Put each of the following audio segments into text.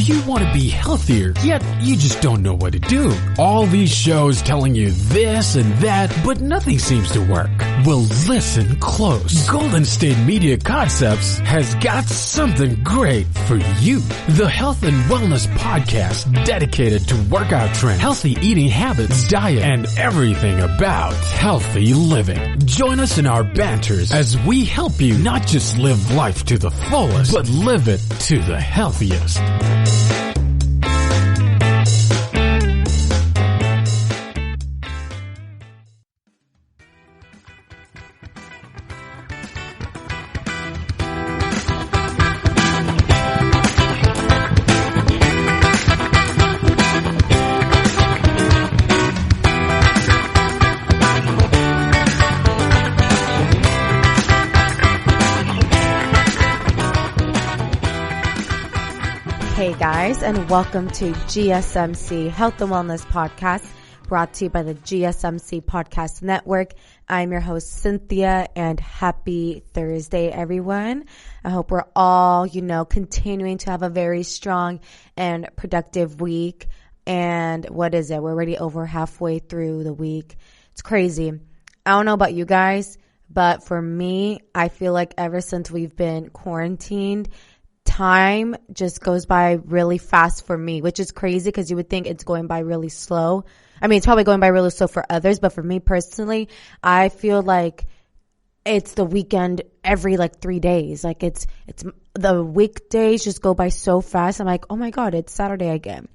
Do you want to be healthier, yet you just don't know what to do? All these shows telling you this and that, but nothing seems to work. Well, listen close. Golden State Media Concepts has got something great for you. The Health and Wellness Podcast dedicated to workout trends, healthy eating habits, diet, and everything about healthy living. Join us in our banters as we help you not just live life to the fullest, but live it to the healthiest. Hey guys, and welcome to GSMC Health and Wellness Podcast, brought to you by the GSMC Podcast Network. I'm your host, Cynthia, and happy Thursday, everyone. I hope we're all, continuing to have a very strong and productive week. And what is it? We're already over halfway through the week. It's crazy. I don't know about you guys, but for me, I feel like ever since we've been quarantined, time just goes by really fast for me, which is crazy because you would think it's going by really slow. I mean, it's probably going by really slow for others, but for me personally, I feel like it's the weekend every 3 days. It's the weekdays just go by so fast. I'm like, oh my God, it's Saturday again.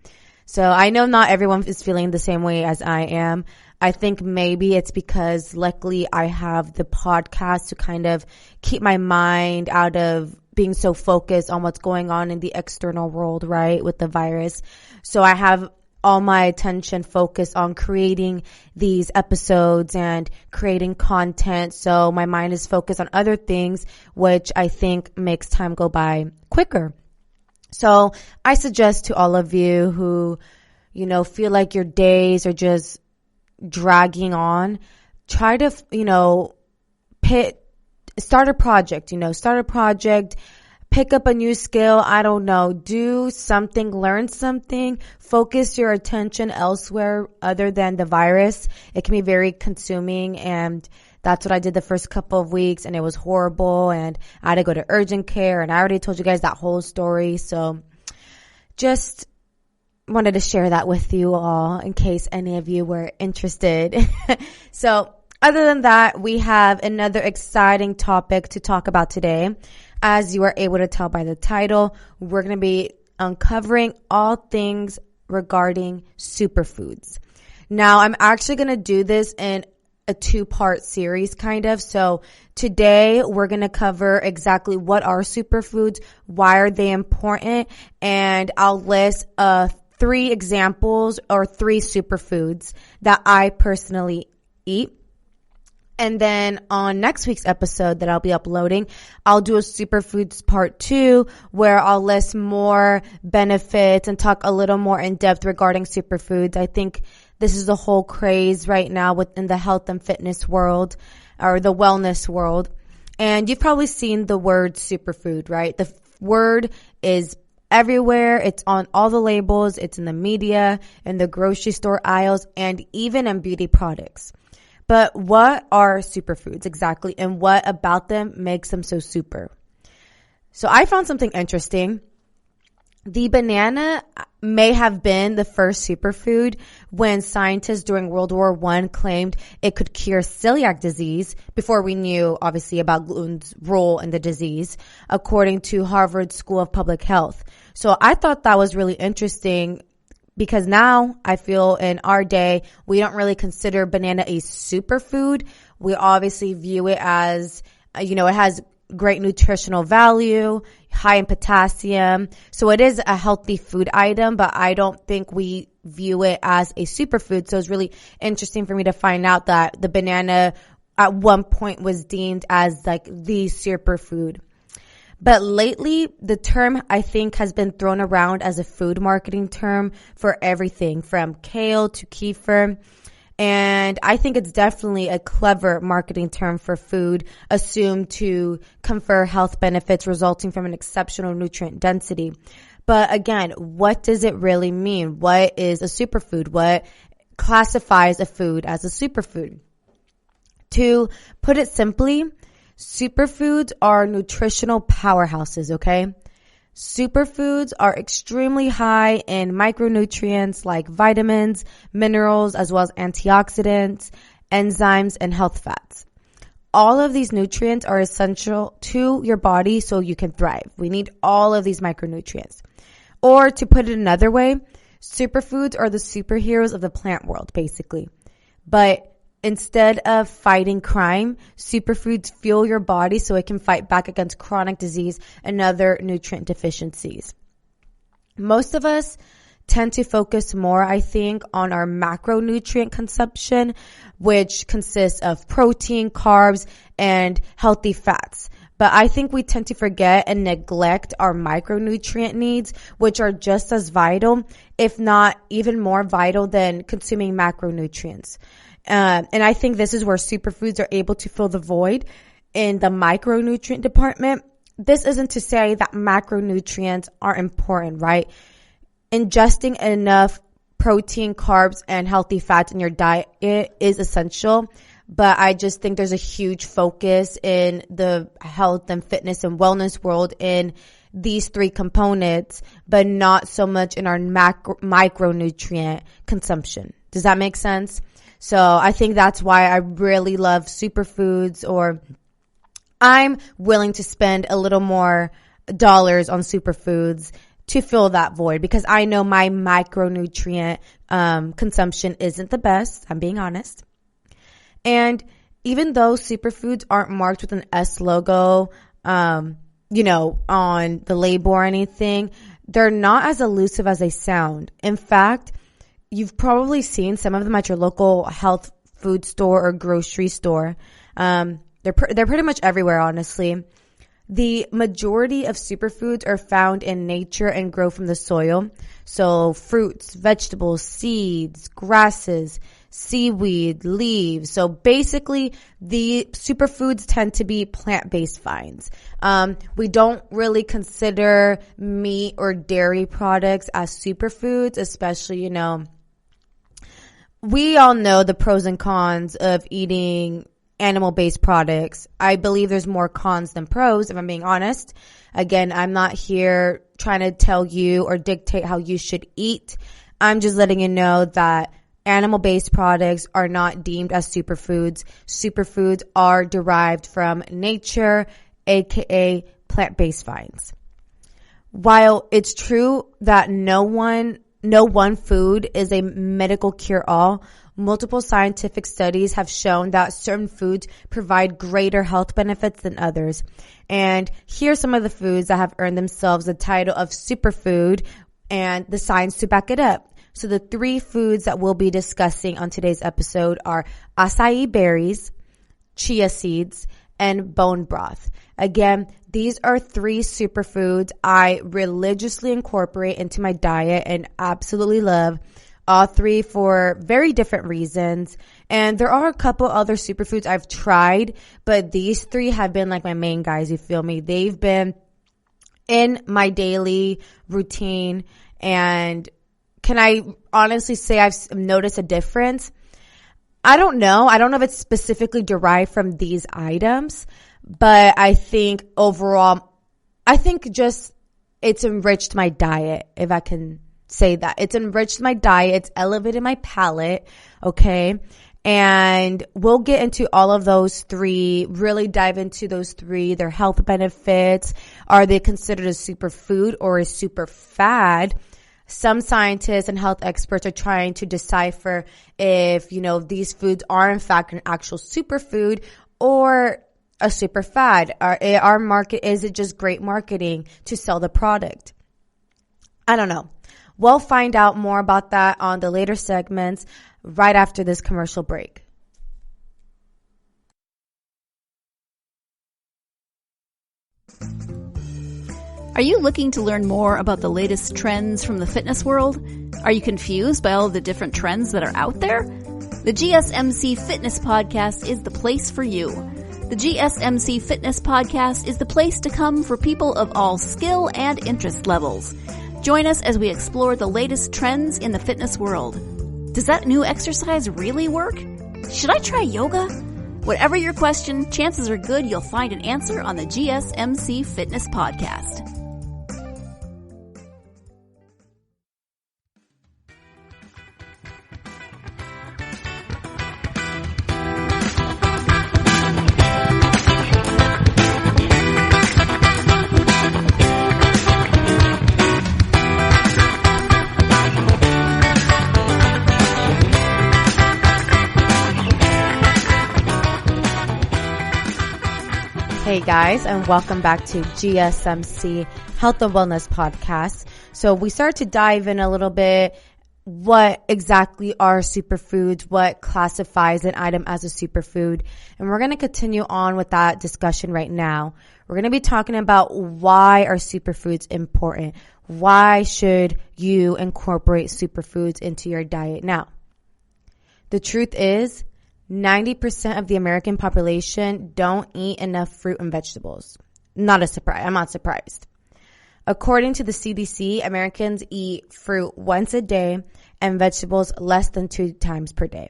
So I know not everyone is feeling the same way as I am. I think maybe it's because luckily I have the podcast to kind of keep my mind out of being so focused on what's going on in the external world, right, with the virus. So I have all my attention focused on creating these episodes and creating content. So my mind is focused on other things, which I think makes time go by quicker. So I suggest to all of you who, feel like your days are just dragging on, try to, start a project, pick up a new skill. I don't know, do something, learn something, focus your attention elsewhere other than the virus. It can be very consuming, and that's what I did the first couple of weeks, and it was horrible, and I had to go to urgent care, and I already told you guys that whole story. So just wanted to share that with you all in case any of you were interested. So other than that, we have another exciting topic to talk about today. As you are able to tell by the title, we're going to be uncovering all things regarding superfoods. Now, I'm actually going to do this in a two-part series, kind of. So today, we're going to cover exactly what are superfoods, why are they important, and I'll list 3 examples or 3 superfoods that I personally eat. And then on next week's episode that I'll be uploading, I'll do a superfoods part 2 where I'll list more benefits and talk a little more in depth regarding superfoods. I think this is the whole craze right now within the health and fitness world or the wellness world. And you've probably seen the word superfood, right? The word is everywhere. It's on all the labels. It's in the media, in the grocery store aisles, and even in beauty products. But what are superfoods exactly, and what about them makes them so super? So I found something interesting. The banana may have been the first superfood when scientists during World War I claimed it could cure celiac disease before we knew, obviously, about gluten's role in the disease, according to Harvard School of Public Health. So I thought that was really interesting because now I feel in our day, we don't really consider banana a superfood. We obviously view it as, it has great nutritional value, high in potassium. So it is a healthy food item, but I don't think we view it as a superfood. So it's really interesting for me to find out that the banana at one point was deemed as the superfood. But lately, the term, I think, has been thrown around as a food marketing term for everything from kale to kefir. And I think it's definitely a clever marketing term for food assumed to confer health benefits resulting from an exceptional nutrient density. But again, what does it really mean? What is a superfood? What classifies a food as a superfood? To put it simply, superfoods are nutritional powerhouses, okay? Superfoods are extremely high in micronutrients like vitamins, minerals, as well as antioxidants, enzymes, and health fats. All of these nutrients are essential to your body so you can thrive. We need all of these micronutrients. Or to put it another way, superfoods are the superheroes of the plant world, basically. But instead of fighting crime, superfoods fuel your body so it can fight back against chronic disease and other nutrient deficiencies. Most of us tend to focus more, I think, on our macronutrient consumption, which consists of protein, carbs, and healthy fats. But I think we tend to forget and neglect our micronutrient needs, which are just as vital, if not even more vital than consuming macronutrients. And I think this is where superfoods are able to fill the void in the micronutrient department. This isn't to say that macronutrients are important, right? Ingesting enough protein, carbs, and healthy fats in your diet is essential. But I just think there's a huge focus in the health and fitness and wellness world in these three components, but not so much in our micronutrient consumption. Does that make sense? So I think that's why I really love superfoods, or I'm willing to spend a little more dollars on superfoods to fill that void, because I know my micronutrient consumption isn't the best. I'm being honest. And even though superfoods aren't marked with an S logo, on the label or anything, they're not as elusive as they sound. In fact, you've probably seen some of them at your local health food store or grocery store. They're pretty much everywhere, honestly. The majority of superfoods are found in nature and grow from the soil. So fruits, vegetables, seeds, grasses, seaweed, leaves. So basically, the superfoods tend to be plant-based finds. We don't really consider meat or dairy products as superfoods, especially, we all know the pros and cons of eating animal-based products. I believe there's more cons than pros, if I'm being honest. Again, I'm not here trying to tell you or dictate how you should eat. I'm just letting you know that animal-based products are not deemed as superfoods. Superfoods are derived from nature, aka plant-based finds. While it's true that no one food is a medical cure-all, multiple scientific studies have shown that certain foods provide greater health benefits than others. And here are some of the foods that have earned themselves the title of superfood and the science to back it up. So the three foods that we'll be discussing on today's episode are acai berries, chia seeds, and bone broth. Again, these are three superfoods I religiously incorporate into my diet and absolutely love. All three for very different reasons. And there are a couple other superfoods I've tried, but these three have been like my main guys, you feel me? They've been in my daily routine. And can I honestly say I've noticed a difference? I don't know. I don't know if it's specifically derived from these items, but I think overall, just it's enriched my diet, if I can say that. It's enriched my diet. It's elevated my palate. Okay. And we'll get into all of those three, really dive into those three, their health benefits. Are they considered a superfood or a super fad? Some scientists and health experts are trying to decipher if, these foods are in fact an actual superfood or a super fad. Is it just great marketing to sell the product? I don't know. We'll find out more about that on the later segments right after this commercial break. Are you looking to learn more about the latest trends from the fitness world? Are you confused by all of the different trends that are out there? The GSMC Fitness Podcast is the place for you. The GSMC Fitness Podcast is the place to come for people of all skill and interest levels. Join us as we explore the latest trends in the fitness world. Does that new exercise really work? Should I try yoga? Whatever your question, chances are good you'll find an answer on the GSMC Fitness Podcast. Hey guys, and welcome back to GSMC Health and Wellness Podcast. So we start to dive in a little bit. What exactly are superfoods? What classifies an item as a superfood? And we're going to continue on with that discussion right now. We're going to be talking about why are superfoods important? Why should you incorporate superfoods into your diet? Now, the truth is, 90% of the American population don't eat enough fruit and vegetables. Not a surprise. I'm not surprised. According to the CDC, Americans eat fruit once a day and vegetables less than 2 times per day.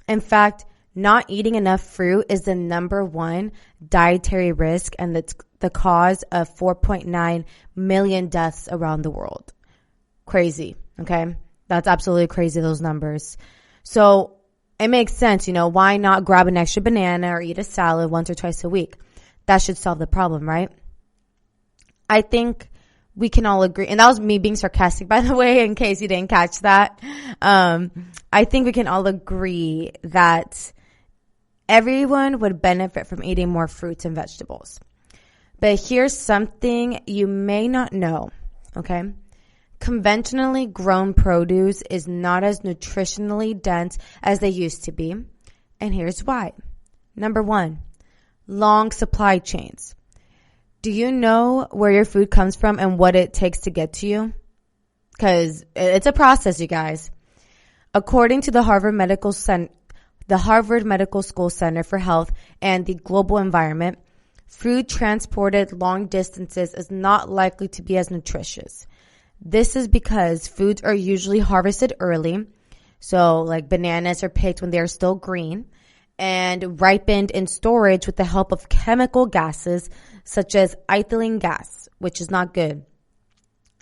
In fact, not eating enough fruit is the number one dietary risk and the cause of 4.9 million deaths around the world. Crazy, okay? That's absolutely crazy, those numbers. So it makes sense, why not grab an extra banana or eat a salad once or twice a week? That should solve the problem, right? I think we can all agree, and that was me being sarcastic, by the way, in case you didn't catch that. I think we can all agree that everyone would benefit from eating more fruits and vegetables. But here's something you may not know, okay? Conventionally grown produce is not as nutritionally dense as they used to be. And here's why. Number one, long supply chains. Do you know where your food comes from and what it takes to get to you? Because it's a process, you guys. According to the Harvard Medical School Center for Health and the Global Environment, food transported long distances is not likely to be as nutritious. This is because foods are usually harvested early, so like bananas are picked when they are still green, and ripened in storage with the help of chemical gases such as ethylene gas, which is not good.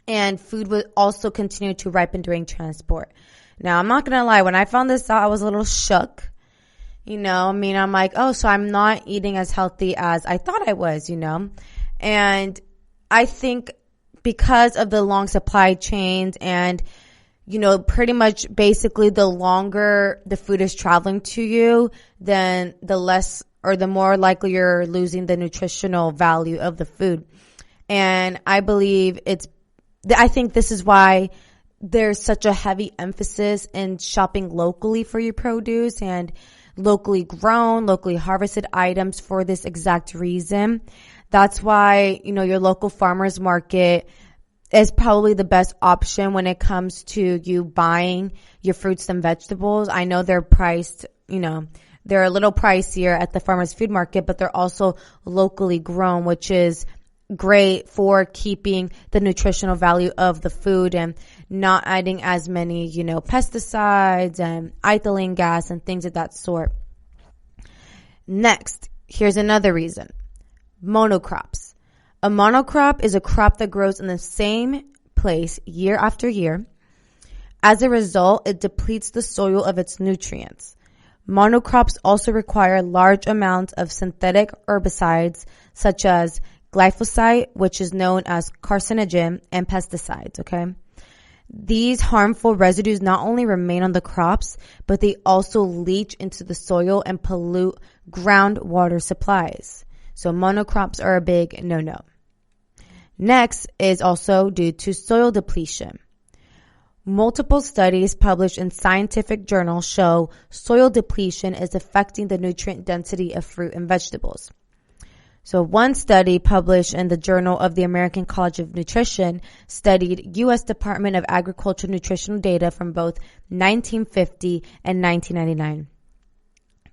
And food would also continue to ripen during transport. Now, I'm not going to lie. When I found this out, I was a little shook. I'm like, oh, so I'm not eating as healthy as I thought I was, And I think because of the long supply chains and, pretty much basically the longer the food is traveling to you, then the less or the more likely you're losing the nutritional value of the food. And I think this is why there's such a heavy emphasis in shopping locally for your produce and locally grown, locally harvested items for this exact reason. That's why, your local farmer's market is probably the best option when it comes to you buying your fruits and vegetables. I know they're priced, they're a little pricier at the farmer's food market, but they're also locally grown, which is great for keeping the nutritional value of the food and not adding as many, pesticides and ethylene gas and things of that sort. Next, here's another reason. Monocrops. A monocrop is a crop that grows in the same place year after year. As a result, it depletes the soil of its nutrients. Monocrops also require large amounts of synthetic herbicides such as glyphosate, which is known as carcinogen, and pesticides, okay? These harmful residues not only remain on the crops, but they also leach into the soil and pollute groundwater supplies. So monocrops are a big no-no. Next is also due to soil depletion. Multiple studies published in scientific journals show soil depletion is affecting the nutrient density of fruit and vegetables. So one study published in the Journal of the American College of Nutrition studied U.S. Department of Agriculture nutritional data from both 1950 and 1999.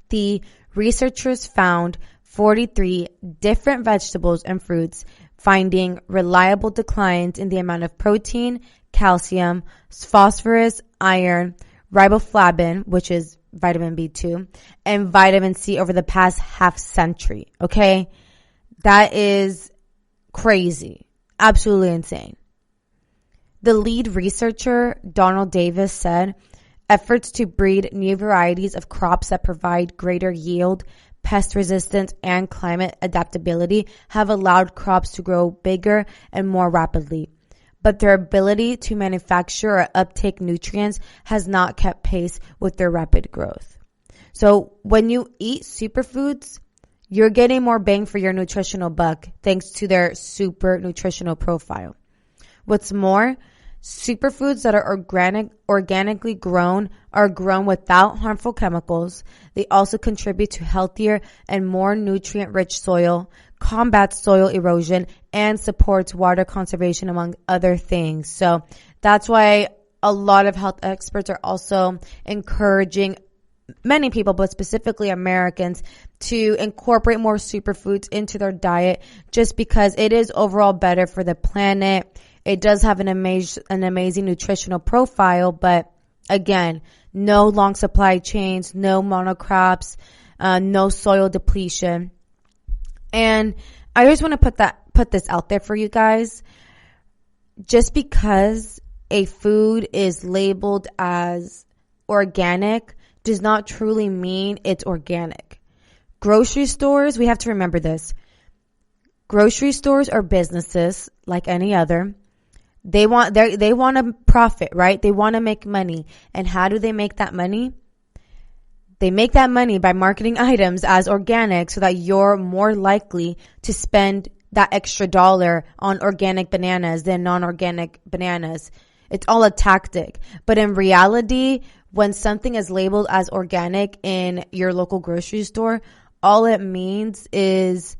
The researchers found 43 different vegetables and fruits finding reliable declines in the amount of protein, calcium, phosphorus, iron, riboflavin, which is vitamin B2, and vitamin C over the past half century. Okay? That is crazy. Absolutely insane. The lead researcher, Donald Davis, said, efforts to breed new varieties of crops that provide greater yield, pest resistance, and climate adaptability have allowed crops to grow bigger and more rapidly. But their ability to manufacture or uptake nutrients has not kept pace with their rapid growth. So when you eat superfoods, you're getting more bang for your nutritional buck thanks to their super nutritional profile. What's more, superfoods that are organically grown are grown without harmful chemicals. They also contribute to healthier and more nutrient-rich soil, combats soil erosion, and supports water conservation, among other things. So that's why a lot of health experts are also encouraging many people, but specifically Americans, to incorporate more superfoods into their diet just because it is overall better for the planet. It does have an amazing nutritional profile, but again, no long supply chains, no monocrops, no soil depletion. And I just want to put this out there for you guys. Just because a food is labeled as organic does not truly mean it's organic. Grocery stores, we have to remember this. Grocery stores are businesses like any other. They want to profit, right? They want to make money. And how do they make that money? They make that money by marketing items as organic so that you're more likely to spend that extra dollar on organic bananas than non-organic bananas. It's all a tactic. But in reality, when something is labeled as organic in your local grocery store, all it means is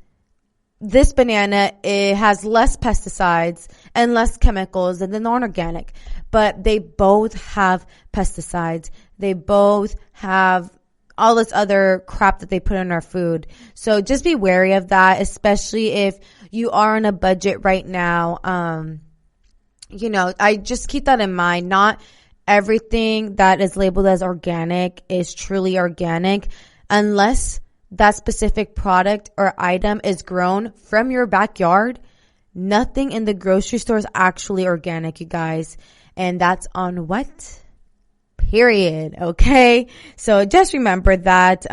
this banana, it has less pesticides and less chemicals than the non-organic. But they both have pesticides. They both have all this other crap that they put in our food. So just be wary of that, especially if you are on a budget right now. I just keep that in mind. Not everything that is labeled as organic is truly organic unless that specific product or item is grown from your backyard. Nothing in the grocery store is actually organic, you guys. And that's on what? Period. Okay. So just remember that,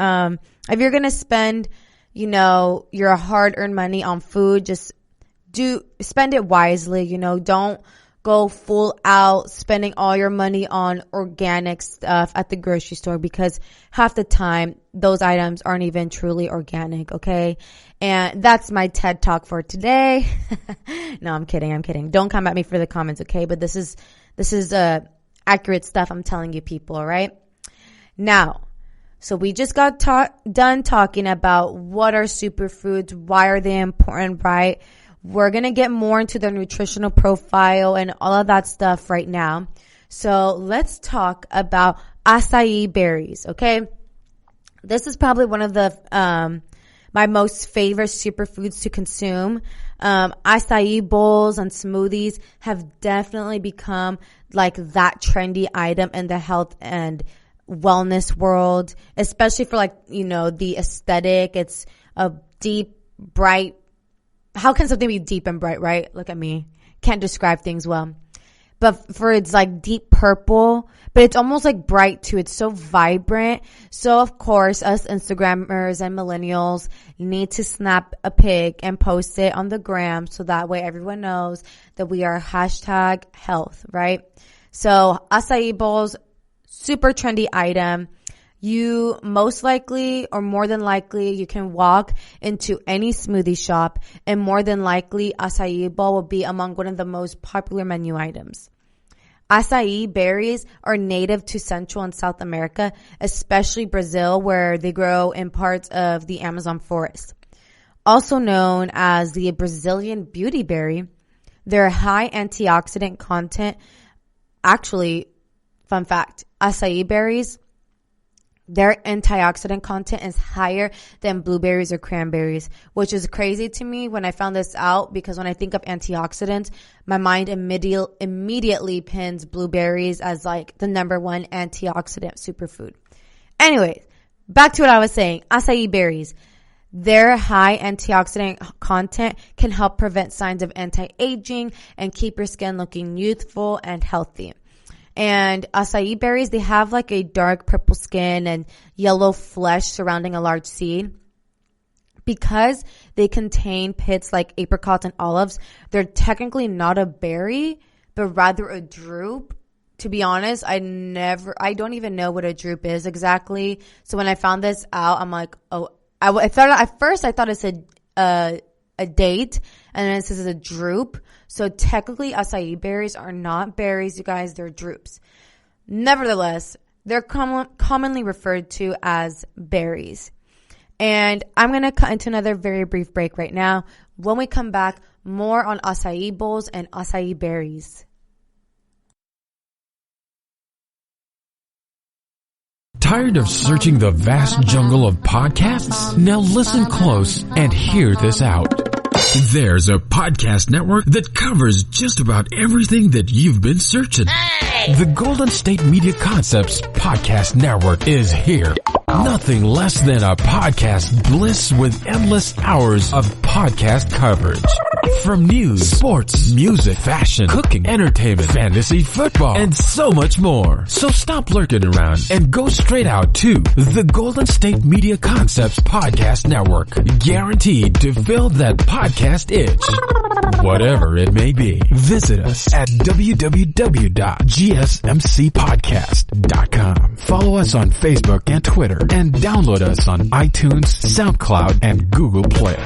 if you're going to spend, your hard earned money on food, just spend it wisely. Don't go full out spending all your money on organic stuff at the grocery store because half the time those items aren't even truly organic. Okay. And that's my TED talk for today. No, I'm kidding. Don't come at me for the comments. Okay. But this is accurate stuff I'm telling you people, all right? Now, so we just got done talking about what are superfoods, why are they important, right? We're going to get more into their nutritional profile and all of that stuff right now. So let's talk about acai berries, okay? This is probably one of the my most favorite superfoods to consume. Acai bowls and smoothies have definitely become like that trendy item in the health and wellness world, especially for the aesthetic. It's a deep, bright. How can something be deep and bright, right? Look at me. Can't describe things well. But for it's like deep purple, but it's almost like bright too. It's so vibrant. So of course, us Instagrammers and millennials need to snap a pic and post it on the gram so that way everyone knows that we are #health, right? So acai bowls, super trendy item. You most likely or more than likely you can walk into any smoothie shop and more than likely acai bowl will be among one of the most popular menu items. Acai berries are native to Central and South America, especially Brazil, where they grow in parts of the Amazon forest. Also known as the Brazilian beauty berry, their high antioxidant content. Actually, fun fact, acai berries their antioxidant content is higher than blueberries or cranberries, which is crazy to me when I found this out, because when I think of antioxidants, my mind immediately pins blueberries as like the number one antioxidant superfood. Anyways, back to what I was saying. Acai berries. Their high antioxidant content can help prevent signs of anti-aging and keep your skin looking youthful and healthy. And acai berries, they have like a dark purple skin and yellow flesh surrounding a large seed. Because they contain pits like apricots and olives, they're technically not a berry, but rather a drupe. To be honest, I don't even know what a drupe is exactly. So when I found this out, I'm like, oh, I thought at first I thought it said a date, and then it says it's a drupe. So technically, acai berries are not berries, you guys. They're drupes. Nevertheless, they're commonly referred to as berries. And I'm going to cut into another very brief break right now. When we come back, more on acai bowls and acai berries. Tired of searching the vast jungle of podcasts? Now listen close and hear this out. There's a podcast network that covers just about everything that you've been searching. Hey! The Golden State Media Concepts Podcast Network is here. Nothing less than a podcast bliss with endless hours of podcast coverage. From news, sports, music, fashion, cooking, entertainment, fantasy, football, and so much more. So stop lurking around and go straight out to the Golden State Media Concepts Podcast Network. Guaranteed to fill that podcast itch. Whatever it may be. Visit us at www.gsmcpodcast.com. Follow us on Facebook and Twitter, and download us on iTunes, SoundCloud, and Google Play.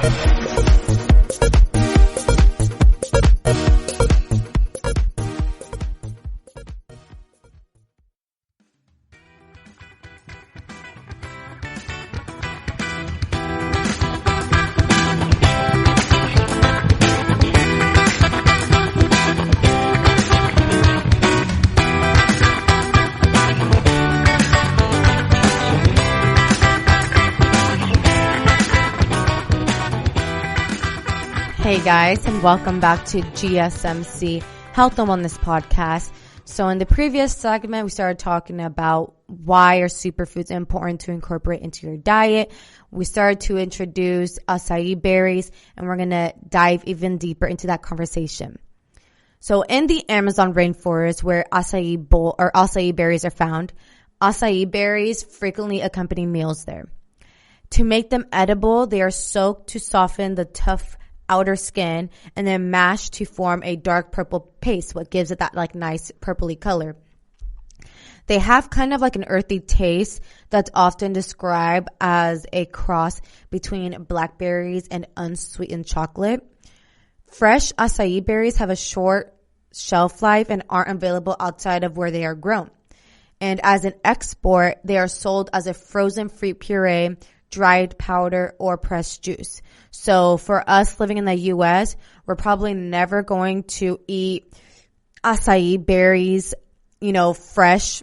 Hey guys, and welcome back to GSMC Health and Wellness Podcast. So in the previous segment, we started talking about why are superfoods important to incorporate into your diet. We started to introduce acai berries, and we're going to dive even deeper into that conversation. So in the Amazon rainforest where acai berries are found, acai berries frequently accompany meals there. To make them edible, they are soaked to soften the tough outer skin and then mashed to form a dark purple paste, what gives it that like nice purpley color. They have kind of like an earthy taste that's often described as a cross between blackberries and unsweetened chocolate. Fresh acai berries have a short shelf life and aren't available outside of where they are grown. And as an export, they are sold as a frozen fruit puree, dried powder, or pressed juice. So for us living in the U.S., we're probably never going to eat acai berries, fresh,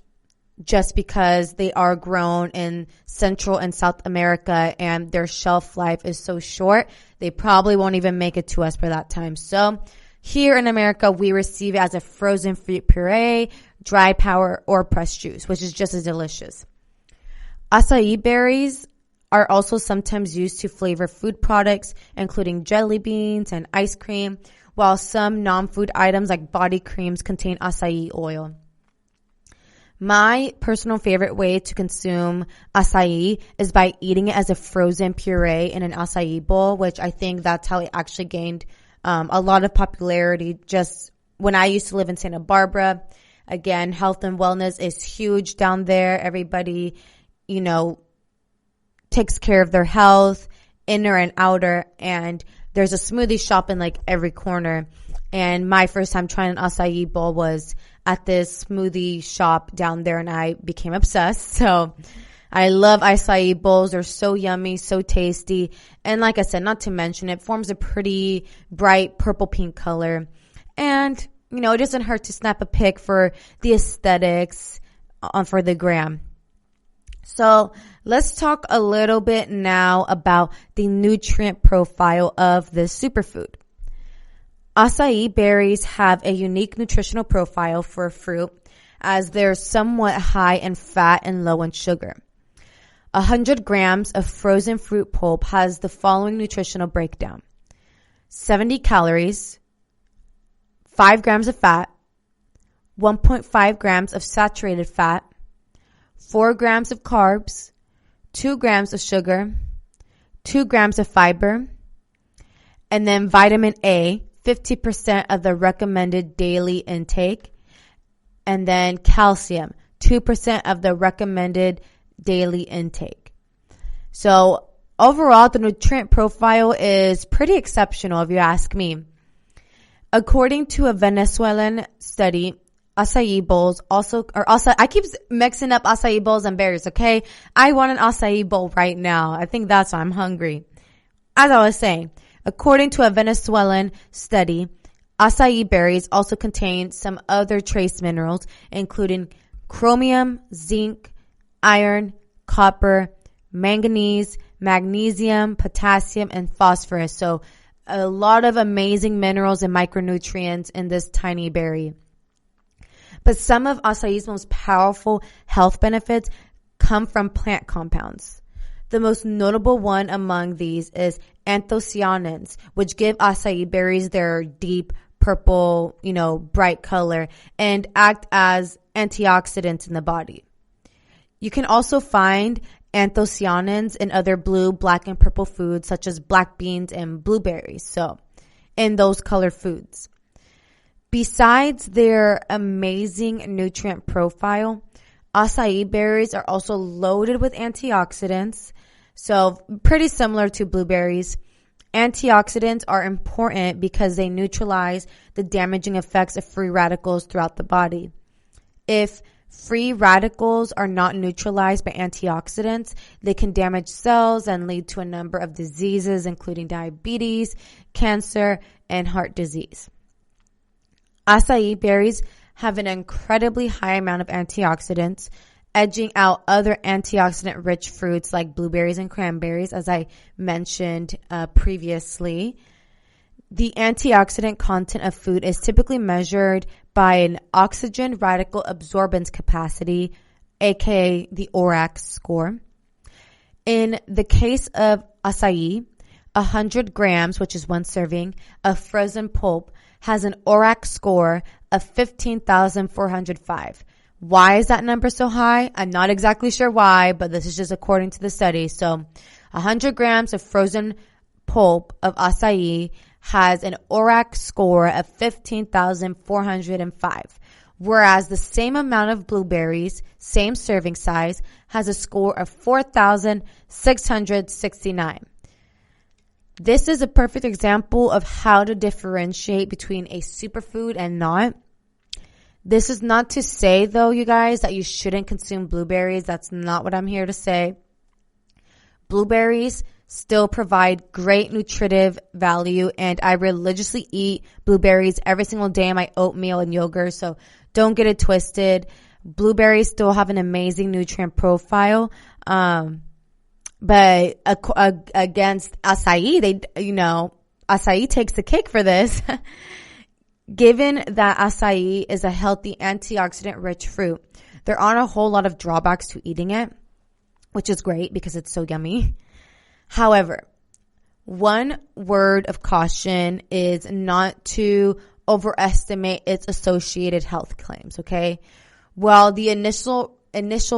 just because they are grown in Central and South America and their shelf life is so short, they probably won't even make it to us by that time. So here in America, we receive it as a frozen fruit puree, dried powder, or pressed juice, which is just as delicious. Acai berries are also sometimes used to flavor food products, including jelly beans and ice cream, while some non-food items like body creams contain acai oil. My personal favorite way to consume acai is by eating it as a frozen puree in an acai bowl, which I think that's how it actually gained a lot of popularity just when I used to live in Santa Barbara. Again, health and wellness is huge down there. Everybody, takes care of their health, inner and outer, and there's a smoothie shop in like every corner. And my first time trying an acai bowl was at this smoothie shop down there, and I became obsessed. So I love acai bowls. They're so yummy, so tasty. And like I said, not to mention, it forms a pretty bright purple pink color. And, it doesn't hurt to snap a pic for the aesthetics for the gram. So let's talk a little bit now about the nutrient profile of this superfood. Acai berries have a unique nutritional profile for a fruit as they're somewhat high in fat and low in sugar. 100 grams of frozen fruit pulp has the following nutritional breakdown: 70 calories, 5 grams of fat, 1.5 grams of saturated fat, 4 grams of carbs, 2 grams of sugar, 2 grams of fiber, and then vitamin A, 50% of the recommended daily intake, and then calcium, 2% of the recommended daily intake. So overall, the nutrient profile is pretty exceptional if you ask me. According to a Venezuelan study, acai bowls I keep mixing up acai bowls and berries, okay? I want an acai bowl right now. I think that's why I'm hungry. As I was saying, according to a Venezuelan study, acai berries also contain some other trace minerals, including chromium, zinc, iron, copper, manganese, magnesium, potassium, and phosphorus. So a lot of amazing minerals and micronutrients in this tiny berry. But some of acai's most powerful health benefits come from plant compounds. The most notable one among these is anthocyanins, which give acai berries their deep purple, bright color and act as antioxidants in the body. You can also find anthocyanins in other blue, black, and purple foods such as black beans and blueberries. So in those colored foods. Besides their amazing nutrient profile, acai berries are also loaded with antioxidants. So pretty similar to blueberries. Antioxidants are important because they neutralize the damaging effects of free radicals throughout the body. If free radicals are not neutralized by antioxidants, they can damage cells and lead to a number of diseases, including diabetes, cancer, and heart disease. Acai berries have an incredibly high amount of antioxidants, edging out other antioxidant-rich fruits like blueberries and cranberries, as I mentioned previously. The antioxidant content of food is typically measured by an oxygen radical absorbance capacity, aka the ORAC score. In the case of acai, 100 grams, which is one serving, of frozen pulp has an ORAC score of 15,405. Why is that number so high? I'm not exactly sure why, but this is just according to the study. So 100 grams of frozen pulp of acai has an ORAC score of 15,405, whereas the same amount of blueberries, same serving size, has a score of 4,669. This is a perfect example of how to differentiate between a superfood and not. This is not to say, though, you guys, that you shouldn't consume blueberries. That's not what I'm here to say. Blueberries still provide great nutritive value, and I religiously eat blueberries every single day in my oatmeal and yogurt, so don't get it twisted. Blueberries still have an amazing nutrient profile. But against acai, acai takes the cake for this. Given that acai is a healthy antioxidant-rich fruit, there aren't a whole lot of drawbacks to eating it, which is great because it's so yummy. However, one word of caution is not to overestimate its associated health claims, okay? While the initial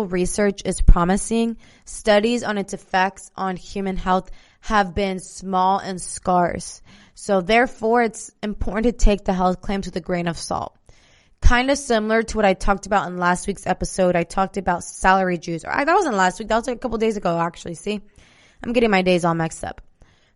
research is promising, studies on its effects on human health have been small and scarce. So therefore, it's important to take the health claims with a grain of salt. Kind of similar to what I talked about in last week's episode. I talked about celery juice. That wasn't last week. That was like a couple days ago, actually. See, I'm getting my days all mixed up.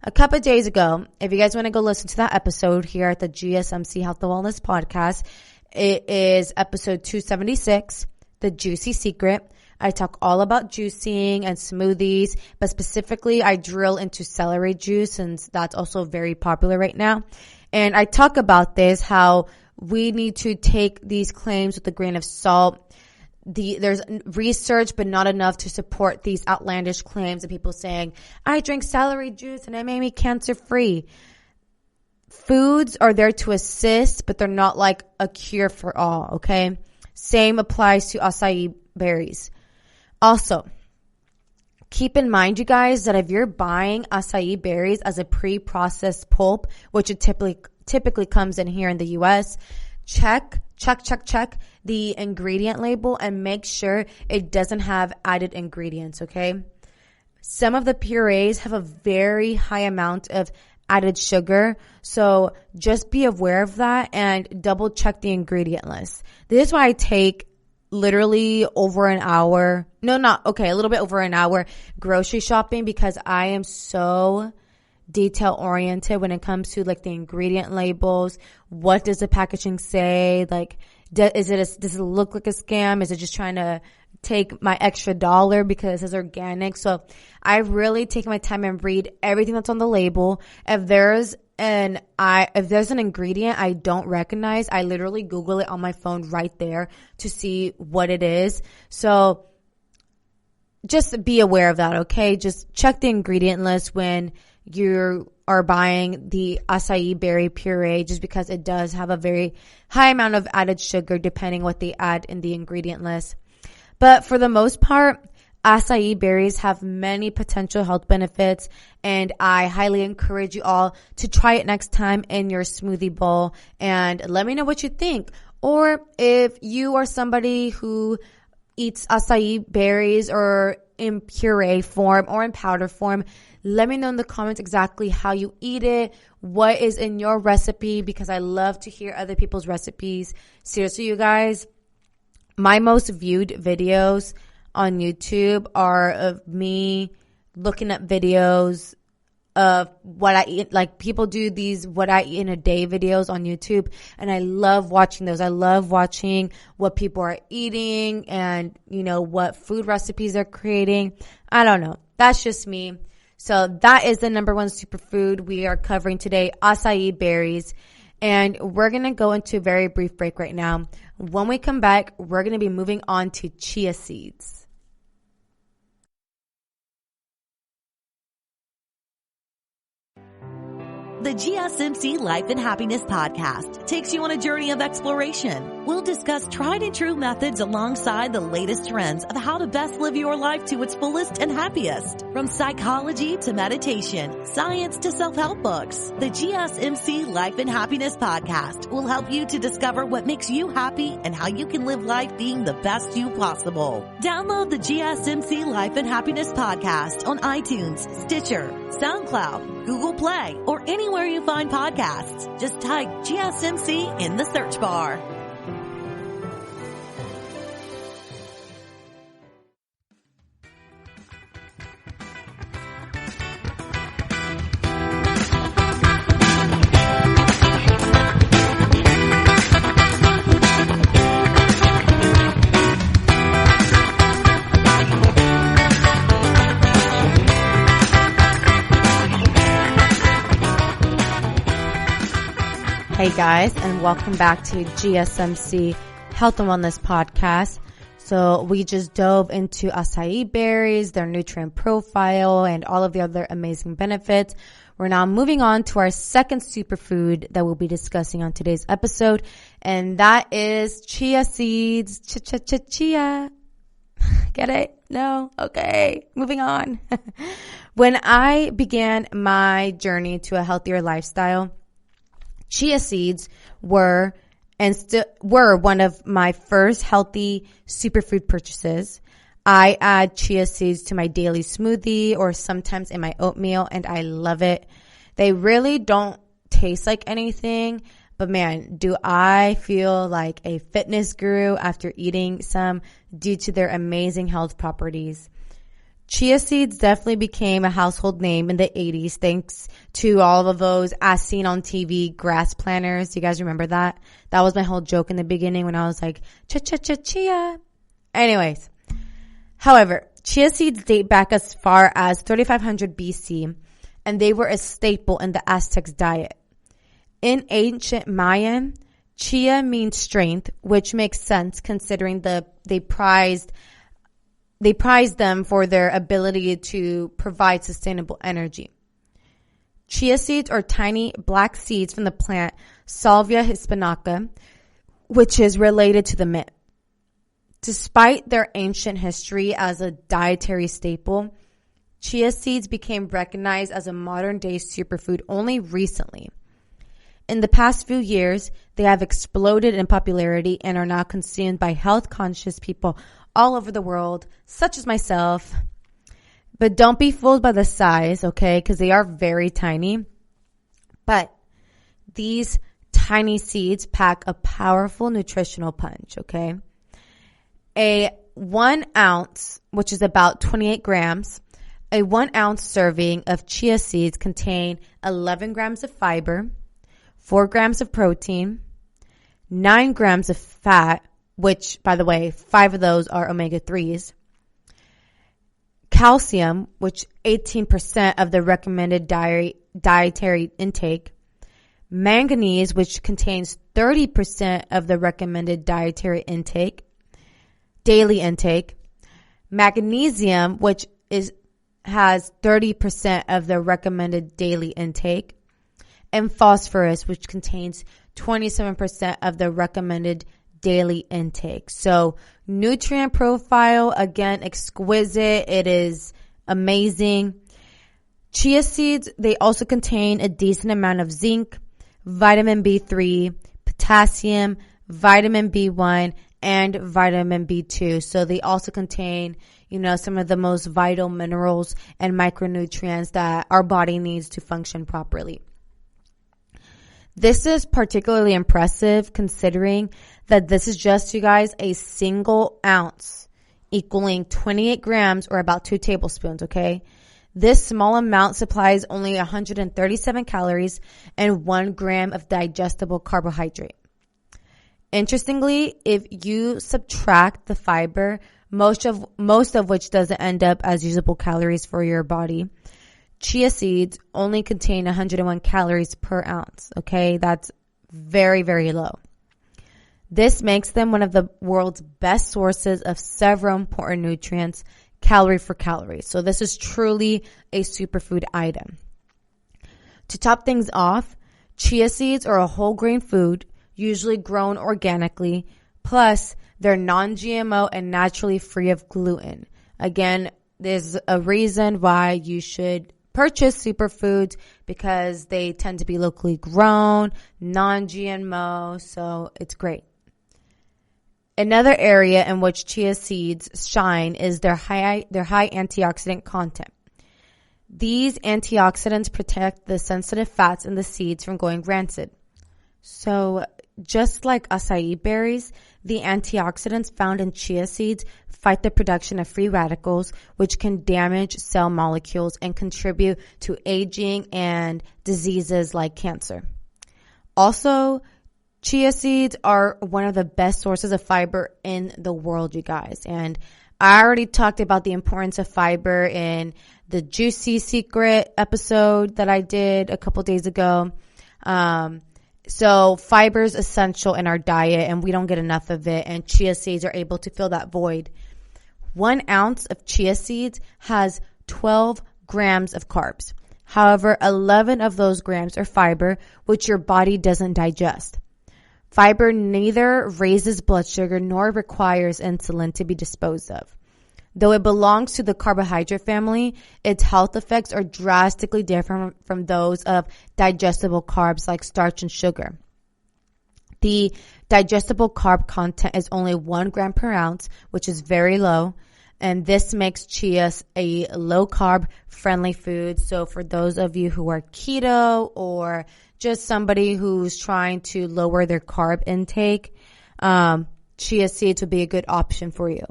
A couple of days ago, if you guys want to go listen to that episode here at the GSMC Health and Wellness Podcast, it is episode 276, The Juicy Secret. I talk all about juicing and smoothies, but specifically I drill into celery juice since that's also very popular right now. And I talk about this, how we need to take these claims with a grain of salt. there's research, but not enough to support these outlandish claims of people saying, I drink celery juice and it made me cancer free. Foods are there to assist, but they're not like a cure for all, okay? Same applies to acai berries. Also, keep in mind, you guys, that if you're buying acai berries as a pre-processed pulp, which it typically comes in here in the US, check the ingredient label and make sure it doesn't have added ingredients, okay? Some of the purees have a very high amount of added sugar, so just be aware of that and double check the ingredient list. This is why I take literally over an hour, a little bit over an hour grocery shopping, because I am so detail oriented when it comes to like the ingredient labels. What does the packaging say? Like, does it look like a scam? Is it just trying to take my extra $1 because it says organic? So I really take my time and read everything that's on the label. If there's an ingredient I don't recognize, I literally Google it on my phone right there to see what it is. So just be aware of that, okay? Just check the ingredient list when you are buying the acai berry puree, just because it does have a very high amount of added sugar depending what they add in the ingredient list. But for the most part, acai berries have many potential health benefits, and I highly encourage you all to try it next time in your smoothie bowl and let me know what you think. Or if you are somebody who eats acai berries or in puree form or in powder form, let me know in the comments exactly how you eat it, what is in your recipe, because I love to hear other people's recipes. Seriously, you guys, my most viewed videos on YouTube are of me looking at videos of what I eat. Like, people do these what I eat in a day videos on YouTube, and I love watching those. I love watching what people are eating and, what food recipes they're creating. I don't know. That's just me. So that is the number one superfood we are covering today, acai berries. And we're going to go into a very brief break right now. When we come back, we're going to be moving on to chia seeds. The GSMC Life and Happiness podcast takes you on a journey of exploration. We'll discuss tried and true methods alongside the latest trends of how to best live your life to its fullest and happiest. From psychology to meditation, science to self-help books, the GSMC Life and Happiness podcast will help you to discover what makes you happy and how you can live life being the best you possible. Download the GSMC Life and Happiness podcast on iTunes, Stitcher, SoundCloud, Google Play, or anywhere you find podcasts. Just type GSMC in the search bar. Hey guys, and welcome back to GSMC Health and Wellness Podcast. So we just dove into acai berries, their nutrient profile, and all of the other amazing benefits. We're now moving on to our second superfood that we'll be discussing on today's episode, and that is chia seeds. Chia. Get it? No? Okay. Moving on. When I began my journey to a healthier lifestyle, chia seeds were one of my first healthy superfood purchases. I add chia seeds to my daily smoothie or sometimes in my oatmeal, and I love it. They really don't taste like anything, but man, do I feel like a fitness guru after eating some due to their amazing health properties. Chia seeds definitely became a household name in the 80s thanks to all of those as seen on TV grass planters. You guys remember that? That was my whole joke in the beginning when I was like, chia. Anyways, however, chia seeds date back as far as 3500 BC, and they were a staple in the Aztecs' diet. In ancient Mayan, Chia means strength, which makes sense considering they prized them for their ability to provide sustainable energy. Chia seeds are tiny black seeds from the plant Salvia hispanica, which is related to the mint. Despite their ancient history as a dietary staple, chia seeds became recognized as a modern-day superfood only recently. In the past few years, they have exploded in popularity and are now consumed by health-conscious people all over the world, such as myself. But don't be fooled by the size, okay? Because they are very tiny. But these tiny seeds pack a powerful nutritional punch, okay? A 1 ounce, which is about 28 grams, a 1 ounce serving of chia seeds contain 11 grams of fiber, 4 grams of protein, 9 grams of fat, which, by the way, 5 of those are omega-3s, calcium, which 18% of the recommended dietary intake, manganese, which contains 30% of the recommended daily intake, magnesium, which has 30% of the recommended daily intake, and phosphorus, which contains 27% of the recommended daily intake. So nutrient profile, again, exquisite. It is amazing. Chia seeds, they also contain a decent amount of zinc, vitamin B3, potassium, vitamin B1, and vitamin B2. So they also contain, some of the most vital minerals and micronutrients that our body needs to function properly. This is particularly impressive considering that this is just, you guys, a single ounce equaling 28 grams or about 2 tablespoons, okay? This small amount supplies only 137 calories and 1 gram of digestible carbohydrate. Interestingly, if you subtract the fiber, most of which doesn't end up as usable calories for your body, chia seeds only contain 101 calories per ounce, okay? That's very, very low. This makes them one of the world's best sources of several important nutrients, calorie for calorie. So this is truly a superfood item. To top things off, chia seeds are a whole grain food, usually grown organically, plus they're non-GMO and naturally free of gluten. Again, there's a reason why you should purchase superfoods because they tend to be locally grown, non-GMO, so it's great. Another area in which chia seeds shine is their high antioxidant content. These antioxidants protect the sensitive fats in the seeds from going rancid. So just like acai berries, the antioxidants found in chia seeds fight the production of free radicals, which can damage cell molecules and contribute to aging and diseases like cancer. Also, chia seeds are one of the best sources of fiber in the world, you guys. And I already talked about the importance of fiber in the Juicy Secret episode that I did a couple days ago. So fiber is essential in our diet and we don't get enough of it, and chia seeds are able to fill that void. 1 ounce of chia seeds has 12 grams of carbs. However, 11 of those grams are fiber, which your body doesn't digest. Fiber neither raises blood sugar nor requires insulin to be disposed of. Though it belongs to the carbohydrate family, its health effects are drastically different from those of digestible carbs like starch and sugar. The digestible carb content is only 1 gram per ounce, which is very low, and this makes chia a low-carb friendly food. So for those of you who are keto or just somebody who's trying to lower their carb intake, chia seeds would be a good option for you.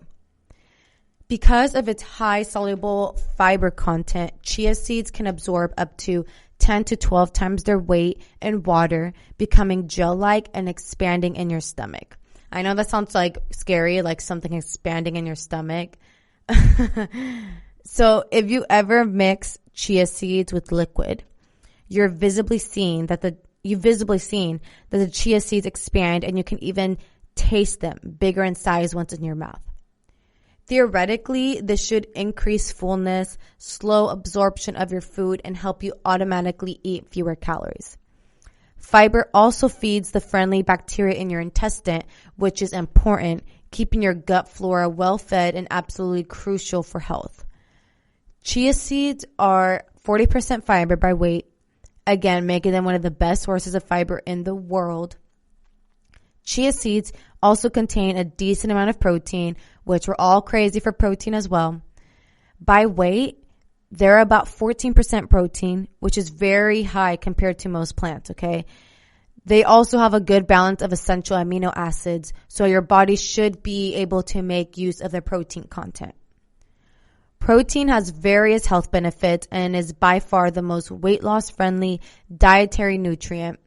Because of its high soluble fiber content, chia seeds can absorb up to 10 to 12 times their weight in water, becoming gel-like and expanding in your stomach. I know that sounds like scary, like something expanding in your stomach. So if you ever mix chia seeds with liquid, you're visibly seeing that the you've visibly seen that the chia seeds expand and you can even taste them bigger in size once in your mouth. Theoretically, this should increase fullness, slow absorption of your food, and help you automatically eat fewer calories. Fiber also feeds the friendly bacteria in your intestine, which is important, keeping your gut flora well fed and absolutely crucial for health. Chia seeds are 40% fiber by weight, again, making them one of the best sources of fiber in the world. Chia seeds also contain a decent amount of protein, which we're all crazy for protein as well. By weight, they're about 14% protein, which is very high compared to most plants, okay? They also have a good balance of essential amino acids, so your body should be able to make use of their protein content. Protein has various health benefits and is by far the most weight loss friendly dietary nutrient.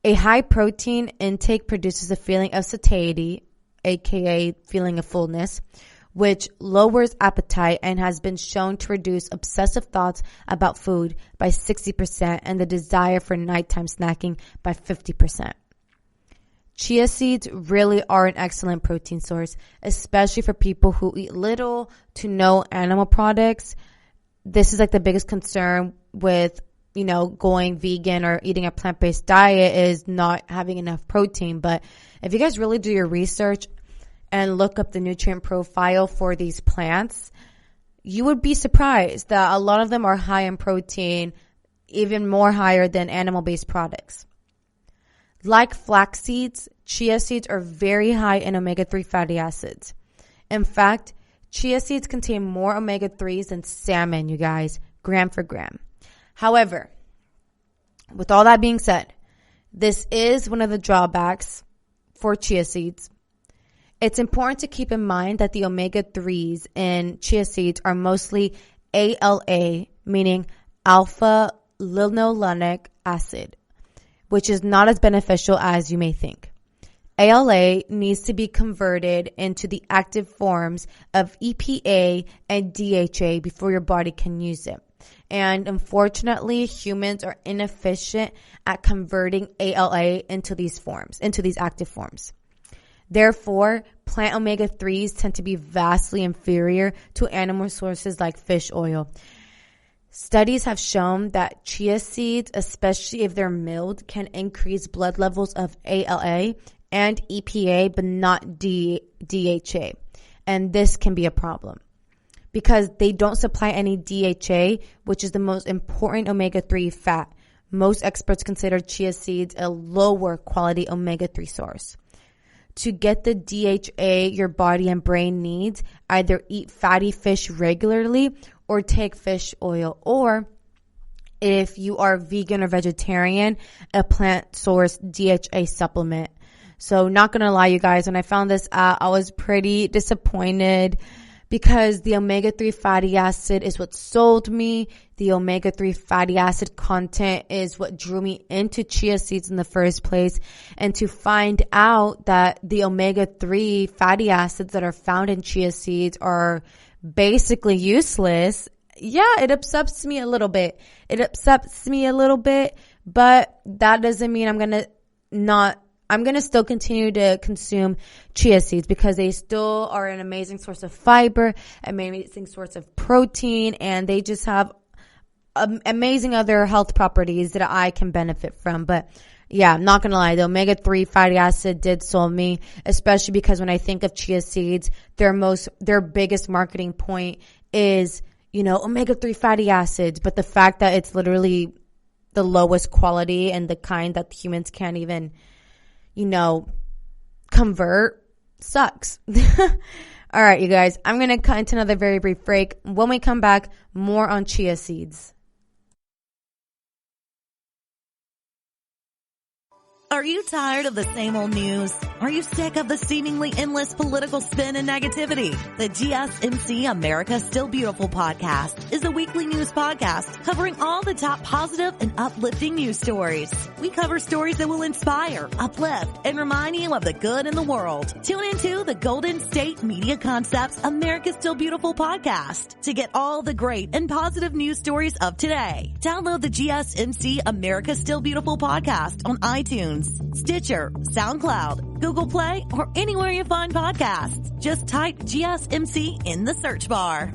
A high protein intake produces a feeling of satiety, aka feeling of fullness, which lowers appetite and has been shown to reduce obsessive thoughts about food by 60% and the desire for nighttime snacking by 50%. Chia seeds really are an excellent protein source, especially for people who eat little to no animal products. This is like the biggest concern with, going vegan or eating a plant-based diet is not having enough protein. But if you guys really do your research and look up the nutrient profile for these plants, you would be surprised that a lot of them are high in protein, even more higher than animal-based products. Like flax seeds, chia seeds are very high in omega-3 fatty acids. In fact, chia seeds contain more omega-3s than salmon, you guys, gram for gram. However, with all that being said, this is one of the drawbacks for chia seeds. It's important to keep in mind that the omega-3s in chia seeds are mostly ALA, meaning alpha linolenic acid, which is not as beneficial as you may think. ALA needs to be converted into the active forms of EPA and DHA before your body can use it. And unfortunately, humans are inefficient at converting ALA into these active forms. Therefore, plant omega-3s tend to be vastly inferior to animal sources like fish oil. Studies have shown that chia seeds, especially if they're milled, can increase blood levels of ALA and EPA, but not DHA. And this can be a problem because they don't supply any DHA, which is the most important omega-3 fat. Most experts consider chia seeds a lower quality omega-3 source. To get the DHA your body and brain needs, either eat fatty fish regularly or take fish oil, or if you are vegan or vegetarian, a plant source DHA supplement. So not going to lie, you guys, when I found this out, I was pretty disappointed because the omega-3 fatty acid is what sold me. The omega-3 fatty acid content is what drew me into chia seeds in the first place. And to find out that the omega-3 fatty acids that are found in chia seeds are basically useless, yeah, it upsets me a little bit. But that doesn't mean I'm going to still continue to consume chia seeds because they still are an amazing source of fiber, amazing source of protein, and they just have amazing other health properties that I can benefit from. But yeah, I'm not going to lie, the omega-3 fatty acid did sold me, especially because when I think of chia seeds, their biggest marketing point is, omega-3 fatty acids. But the fact that it's literally the lowest quality and the kind that humans can't even convert sucks. All right, you guys, I'm going to cut into another very brief break. When we come back, more on chia seeds. Are you tired of the same old news? Are you sick of the seemingly endless political spin and negativity? The GSMC America's Still Beautiful podcast is a weekly news podcast covering all the top positive and uplifting news stories. We cover stories that will inspire, uplift, and remind you of the good in the world. Tune into the Golden State Media Concepts America's Still Beautiful podcast to get all the great and positive news stories of today. Download the GSMC America's Still Beautiful podcast on iTunes, Stitcher, SoundCloud, Google Play, or anywhere you find podcasts. Just type GSMC in the search bar.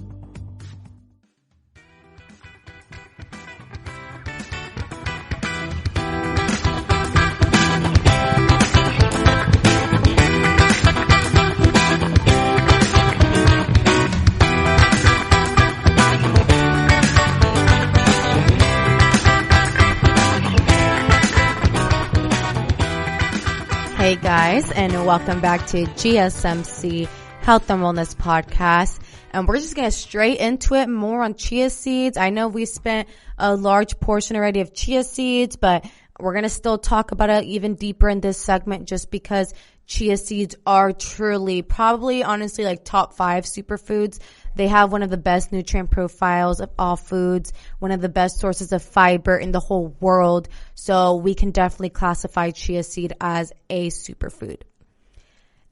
Hey guys, and welcome back to GSMC Health and Wellness Podcast. And we're just going to straight into it, more on chia seeds. I know we spent a large portion already of chia seeds, but we're going to still talk about it even deeper in this segment just because chia seeds are truly, probably honestly like top 5 superfoods. They have one of the best nutrient profiles of all foods, one of the best sources of fiber in the whole world. So we can definitely classify chia seed as a superfood.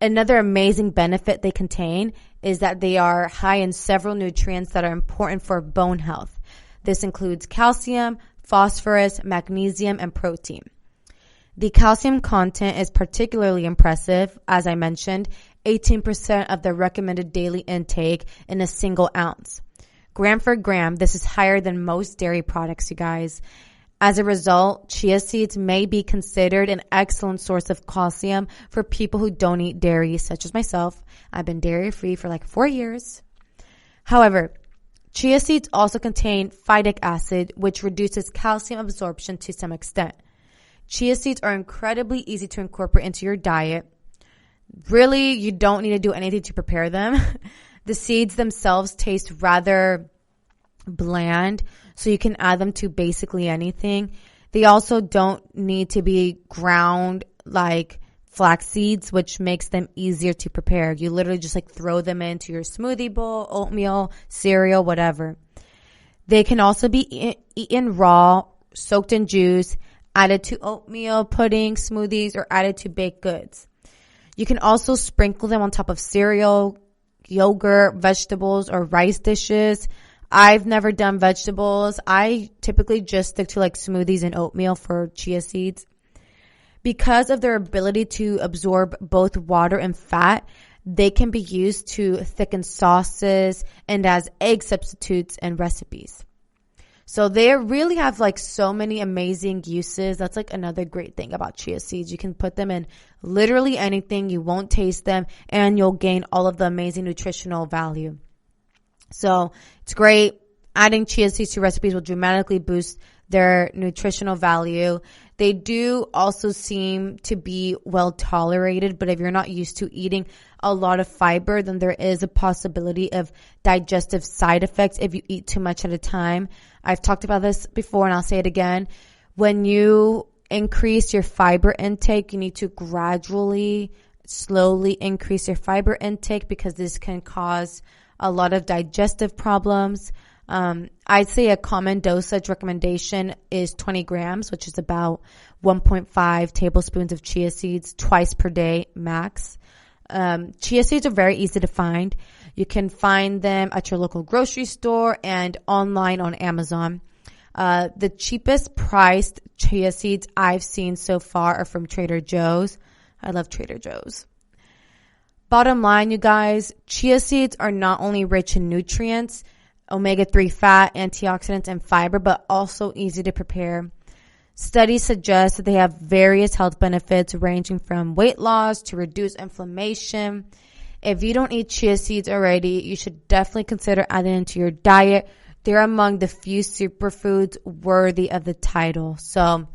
Another amazing benefit they contain is that they are high in several nutrients that are important for bone health. This includes calcium, phosphorus, magnesium, and protein. The calcium content is particularly impressive, as I mentioned, 18% of the recommended daily intake in a single ounce. Gram for gram, this is higher than most dairy products, you guys. As a result, chia seeds may be considered an excellent source of calcium for people who don't eat dairy, such as myself. I've been dairy-free for like 4 years. However, chia seeds also contain phytic acid, which reduces calcium absorption to some extent. Chia seeds are incredibly easy to incorporate into your diet. Really, you don't need to do anything to prepare them. The seeds themselves taste rather bland, so you can add them to basically anything. They also don't need to be ground like flax seeds, which makes them easier to prepare. You literally just like throw them into your smoothie bowl, oatmeal, cereal, whatever. They can also be eaten raw, soaked in juice, added to oatmeal, pudding, smoothies, or added to baked goods. You can also sprinkle them on top of cereal, yogurt, vegetables, or rice dishes. I've never done vegetables. I typically just stick to like smoothies and oatmeal for chia seeds. Because of their ability to absorb both water and fat, they can be used to thicken sauces and as egg substitutes in recipes. So they really have like so many amazing uses. That's like another great thing about chia seeds. You can put them in literally anything. You won't taste them and you'll gain all of the amazing nutritional value. So it's great. Adding chia seeds to recipes will dramatically boost their nutritional value. They do also seem to be well tolerated, but if you're not used to eating a lot of fiber, then there is a possibility of digestive side effects if you eat too much at a time. I've talked about this before and I'll say it again. When you increase your fiber intake, you need to gradually, slowly increase your fiber intake because this can cause a lot of digestive problems. I'd say a common dosage recommendation is 20 grams, which is about 1.5 tablespoons of chia seeds twice per day max. Chia seeds are very easy to find. You can find them at your local grocery store and online on Amazon. The cheapest priced chia seeds I've seen so far are from Trader Joe's. I love Trader Joe's. Bottom line, you guys, chia seeds are not only rich in nutrients, omega-3 fat, antioxidants, and fiber, but also easy to prepare. Studies suggest that they have various health benefits ranging from weight loss to reduce inflammation. If you don't eat chia seeds already, you should definitely consider adding them to your diet. They're among the few superfoods worthy of the title. So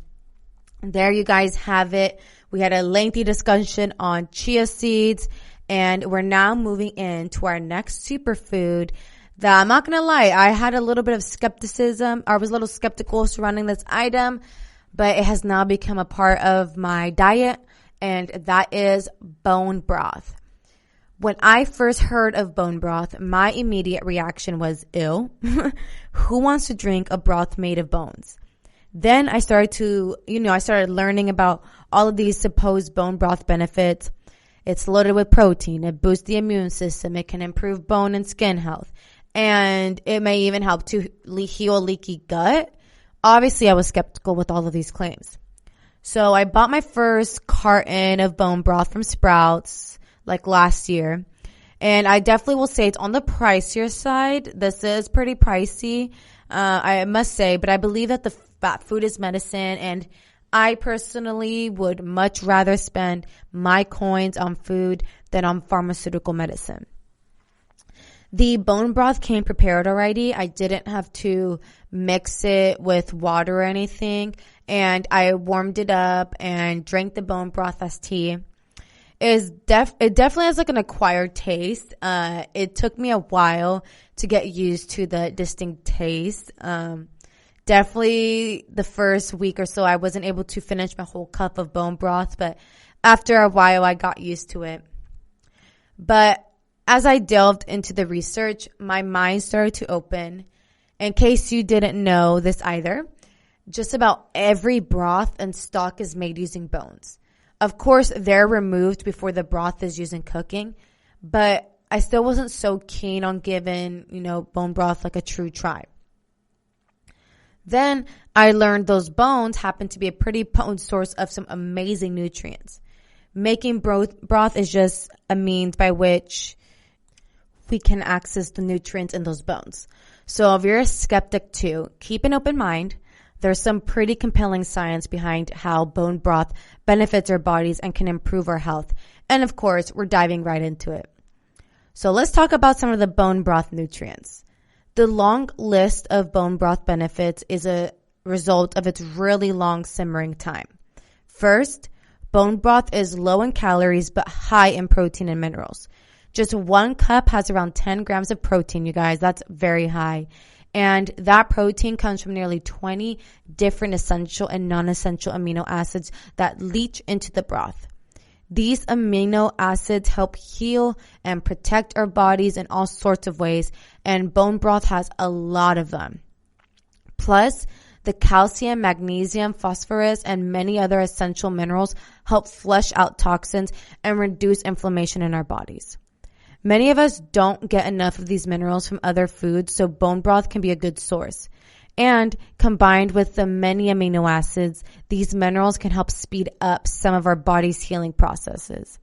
there you guys have it. We had a lengthy discussion on chia seeds, and we're now moving into our next superfood that I'm not going to lie, I had a little bit of skepticism. I was a little skeptical surrounding this item, but it has now become a part of my diet, and that is bone broth. When I first heard of bone broth, my immediate reaction was, ew. Who wants to drink a broth made of bones? Then I started learning about all of these supposed bone broth benefits. It's loaded with protein. It boosts the immune system. It can improve bone and skin health. And it may even help to heal leaky gut. Obviously, I was skeptical with all of these claims. So I bought my first carton of bone broth from Sprouts like last year. And I definitely will say it's on the pricier side. This is pretty pricey, I must say. But I believe that food is medicine, and I personally would much rather spend my coins on food than on pharmaceutical medicine. The bone broth came prepared already. I didn't have to mix it with water or anything. And I warmed it up and drank the bone broth as tea. It definitely has like an acquired taste. It took me a while to get used to the distinct taste. Definitely the first week or so, I wasn't able to finish my whole cup of bone broth, but after a while, I got used to it. But as I delved into the research, my mind started to open. In case you didn't know this either, just about every broth and stock is made using bones. Of course, they're removed before the broth is used in cooking, but I still wasn't so keen on giving, bone broth like a true try. Then I learned those bones happen to be a pretty potent source of some amazing nutrients. Making broth is just a means by which we can access the nutrients in those bones. So if you're a skeptic too, keep an open mind. There's some pretty compelling science behind how bone broth benefits our bodies and can improve our health. And of course, we're diving right into it. So let's talk about some of the bone broth nutrients. The long list of bone broth benefits is a result of its really long simmering time. First, bone broth is low in calories but high in protein and minerals. Just 1 cup has around 10 grams of protein, you guys. That's very high. And that protein comes from nearly 20 different essential and non-essential amino acids that leach into the broth. These amino acids help heal and protect our bodies in all sorts of ways, and bone broth has a lot of them. Plus, the calcium, magnesium, phosphorus, and many other essential minerals help flush out toxins and reduce inflammation in our bodies. Many of us don't get enough of these minerals from other foods, so bone broth can be a good source. And combined with the many amino acids, these minerals can help speed up some of our body's healing processes.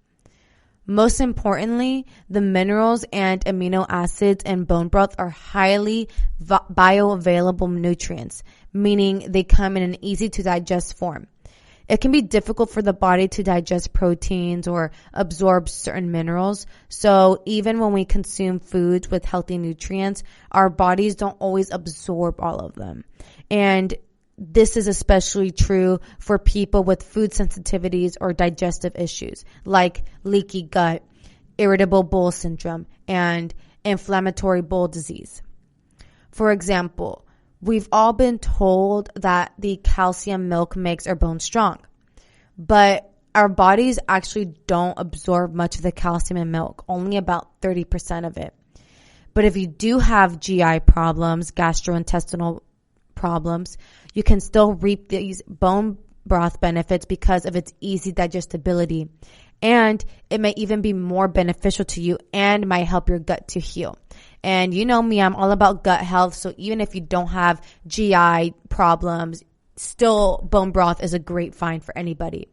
Most importantly, the minerals and amino acids in bone broth are highly bioavailable nutrients, meaning they come in an easy to digest form. It can be difficult for the body to digest proteins or absorb certain minerals. So even when we consume foods with healthy nutrients, our bodies don't always absorb all of them. And this is especially true for people with food sensitivities or digestive issues like leaky gut, irritable bowel syndrome, and inflammatory bowel disease. For example, we've all been told that the calcium milk makes our bones strong, but our bodies actually don't absorb much of the calcium in milk, only about 30% of it. But if you do have GI problems, gastrointestinal problems, you can still reap these bone broth benefits because of its easy digestibility. And it may even be more beneficial to you and might help your gut to heal. And you know me, I'm all about gut health. So even if you don't have GI problems, still bone broth is a great find for anybody.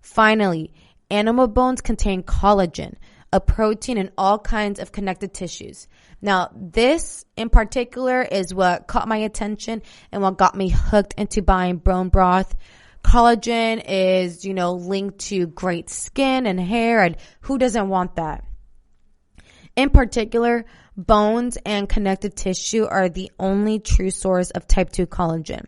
Finally, animal bones contain collagen, a protein in all kinds of connective tissues. Now, this in particular is what caught my attention and what got me hooked into buying bone broth. Collagen is, linked to great skin and hair, and who doesn't want that? In particular, bones and connective tissue are the only true source of type 2 collagen.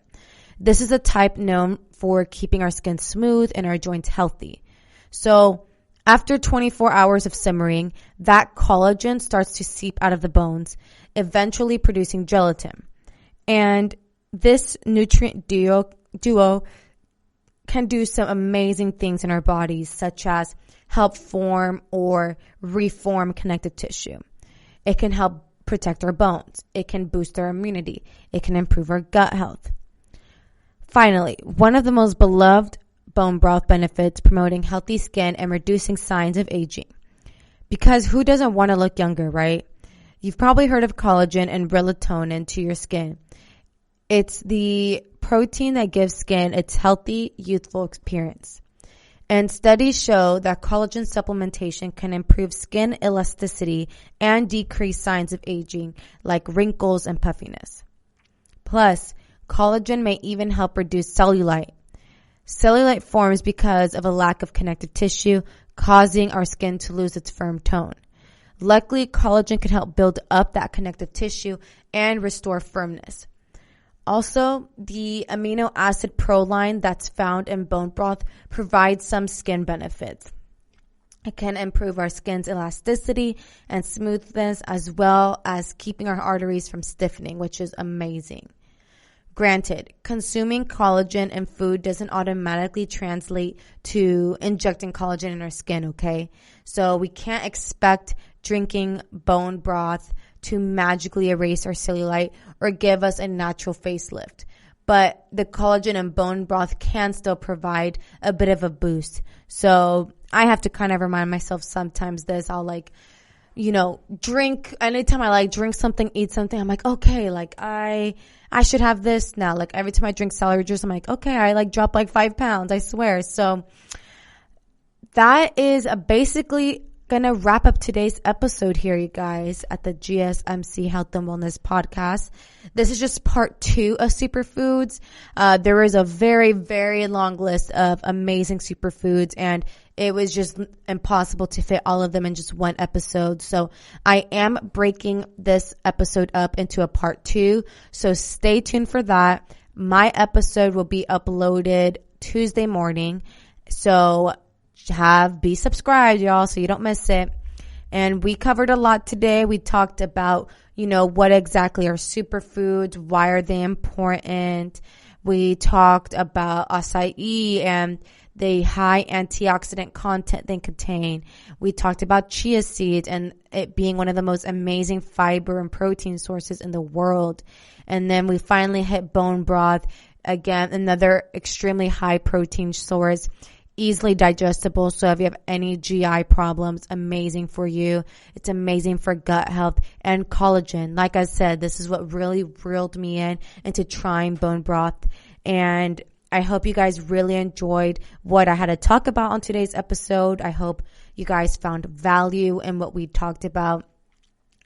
This is a type known for keeping our skin smooth and our joints healthy. So, after 24 hours of simmering, that collagen starts to seep out of the bones, eventually producing gelatin. And this nutrient duo duo can do some amazing things in our bodies, such as help form or reform connective tissue. It can help protect our bones. It can boost our immunity. It can improve our gut health. Finally, one of the most beloved bone broth benefits, promoting healthy skin and reducing signs of aging. Because who doesn't want to look younger, right? You've probably heard of collagen and melatonin to your skin. It's the protein that gives skin its healthy, youthful appearance. And studies show that collagen supplementation can improve skin elasticity and decrease signs of aging, like wrinkles and puffiness. Plus, collagen may even help reduce cellulite. Cellulite forms because of a lack of connective tissue, causing our skin to lose its firm tone. Luckily, collagen can help build up that connective tissue and restore firmness. Also, the amino acid proline that's found in bone broth provides some skin benefits. It can improve our skin's elasticity and smoothness, as well as keeping our arteries from stiffening, which is amazing. Granted, consuming collagen in food doesn't automatically translate to injecting collagen in our skin, okay? So we can't expect drinking bone broth to magically erase our cellulite or give us a natural facelift. But the collagen in bone broth can still provide a bit of a boost. So I have to kind of remind myself sometimes this. I'll drink, anytime I drink something, eat something, I'm like, okay, I should have this now. Like every time I drink celery juice, I'm like, okay, I dropped 5 pounds, I swear. So that is basically gonna wrap up today's episode here, you guys, at the GSMC Health and Wellness Podcast. This is just part 2 of superfoods. There is a very, very long list of amazing superfoods, and it was just impossible to fit all of them in just one episode. So I am breaking this episode up into a part 2. So stay tuned for that. My episode will be uploaded Tuesday morning. So be subscribed, y'all, so you don't miss it. And we covered a lot today. We talked about, what exactly are superfoods, why are they important. We talked about acai and the high antioxidant content they contain. We talked about chia seeds and it being one of the most amazing fiber and protein sources in the world. And then we finally hit bone broth, again, another extremely high protein source, easily digestible. So if you have any GI problems, amazing for you. It's amazing for gut health. And collagen. Like I said, this is what really reeled me into trying bone broth. And I hope you guys really enjoyed what I had to talk about on today's episode. I hope you guys found value in what we talked about.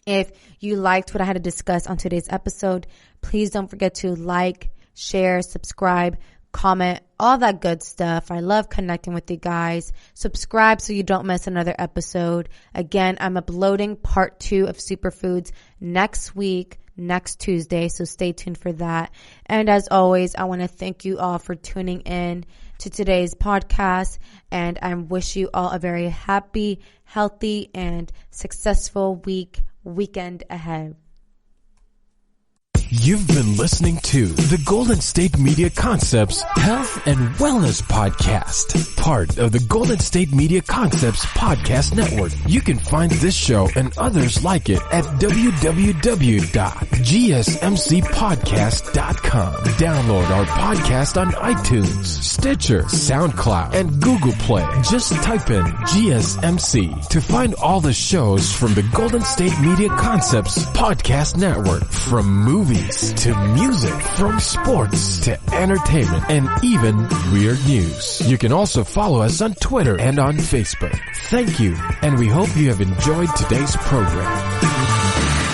If you liked what I had to discuss on today's episode, please don't forget to like, share, subscribe, comment, all that good stuff. I love connecting with you guys. Subscribe so you don't miss another episode. Again, I'm uploading part 2 of Superfoods next week, next Tuesday, so stay tuned for that. And as always, I want to thank you all for tuning in to today's podcast, and I wish you all a very happy, healthy, and successful weekend ahead. You've been listening to the Golden State Media Concepts Health and Wellness Podcast, part of the Golden State Media Concepts Podcast Network. You can find this show and others like it at www.gsmcpodcast.com. Download our podcast on iTunes, Stitcher, SoundCloud, and Google Play. Just type in GSMC to find all the shows from the Golden State Media Concepts Podcast Network, from movies to music, from sports to entertainment, and even weird news. You can also follow us on Twitter and on Facebook. Thank you, and we hope you have enjoyed today's program.